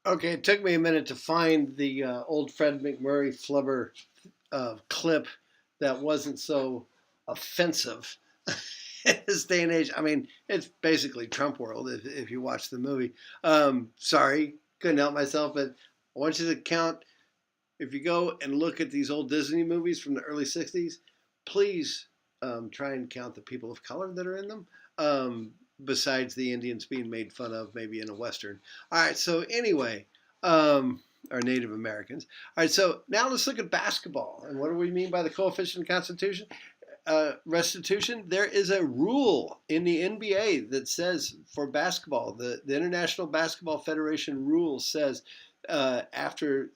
Okay, it took me a minute to find the old Fred McMurray flubber clip that wasn't so offensive in this day and age. I mean, it's basically Trump world if you watch the movie. Sorry, couldn't help myself, but I want you to count. If you go and look at these old Disney movies from the early 60s, please try and count the people of color that are in them. Besides the Indians being made fun of, maybe in a Western. All right, so anyway, or Native Americans. All right, so now let's look at basketball. And what do we mean by the coefficient constitution? Restitution? There is a rule in the NBA that says for basketball, the International Basketball Federation rule says after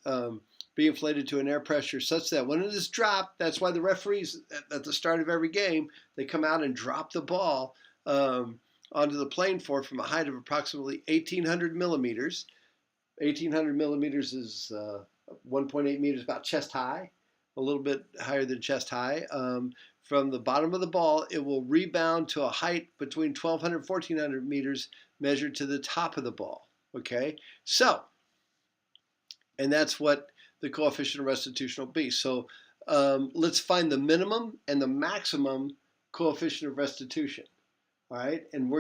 be inflated to an air pressure such that when it is dropped, that's why the referees at the start of every game, they come out and drop the ball onto the playing floor from a height of approximately 1,800 millimeters. 1,800 millimeters is 1.8 meters, about chest high, a little bit higher than chest high. From the bottom of the ball, it will rebound to a height between 1,200 and 1,400 meters measured to the top of the ball. Okay, so, and that's what the coefficient of restitution will be. So let's find the minimum and the maximum coefficient of restitution. All right, and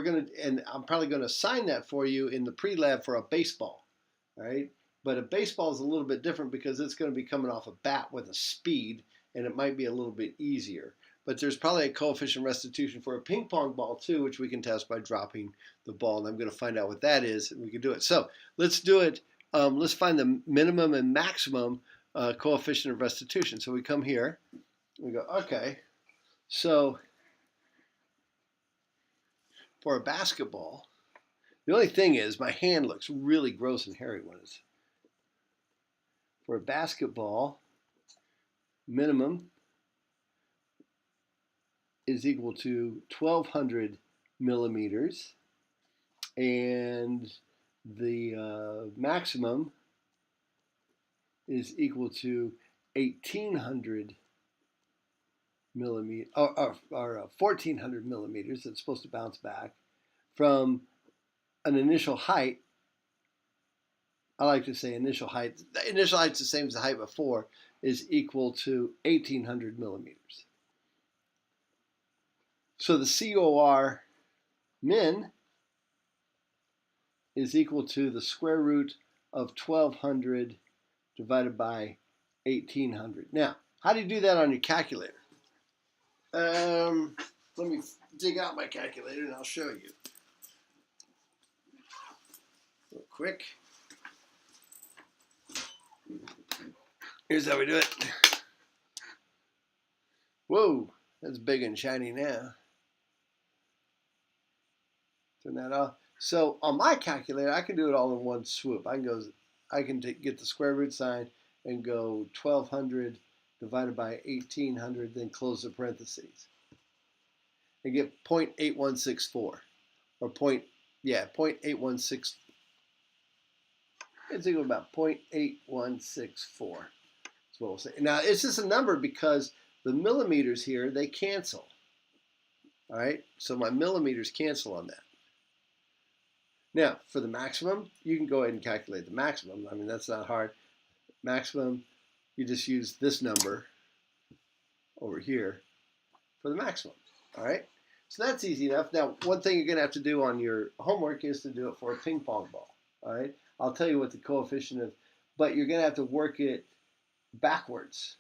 I'm probably gonna assign that for you in the pre-lab for a baseball. All right, but a baseball is a little bit different because it's going to be coming off a bat with a speed, and it might be a little bit easier. But there's probably a coefficient restitution for a ping pong ball too, which we can test by dropping the ball, and I'm going to find out what that is, and we can do it. So let's do it. Let's find the minimum and maximum coefficient of restitution. So we come here, we go, okay, so for a basketball, the only thing is my hand looks really gross and hairy when it's for a basketball. Minimum is equal to 1,200 millimeters, and the maximum is equal to 1,800 millimeters, or 1,400 millimeters. It's supposed to bounce back from an initial height. I like to say initial height. The initial height's the same as the height before, is equal to 1,800 millimeters. So the COR min is equal to the square root of 1,200 divided by 1,800. Now, how do you do that on your calculator? Let me dig out my calculator and I'll show you. Real quick. Here's how we do it. Whoa, that's big and shiny now. Turn that off. So on my calculator, I can do it all in one swoop. I can get the square root sign and go 1,200 divided by 1,800, then close the parentheses, and get 0.8164, or 0.8164. It's equal to about 0.8164. That's what we'll say. Now, it's just a number because the millimeters here, they cancel. All right, so my millimeters cancel on that. Now, for the maximum, you can go ahead and calculate the maximum. I mean, that's not hard. Maximum, you just use this number over here for the maximum. All right, so that's easy enough. Now, one thing you're going to have to do on your homework is to do it for a ping pong ball. All right, I'll tell you what the coefficient is, but you're going to have to work it backwards.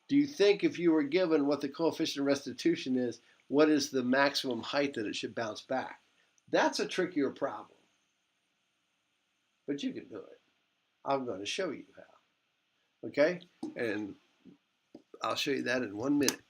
Do you think if you were given what the coefficient of restitution is, what is the maximum height that it should bounce back? That's a trickier problem. But you can do it. I'm going to show you how. Okay? And I'll show you that in 1 minute.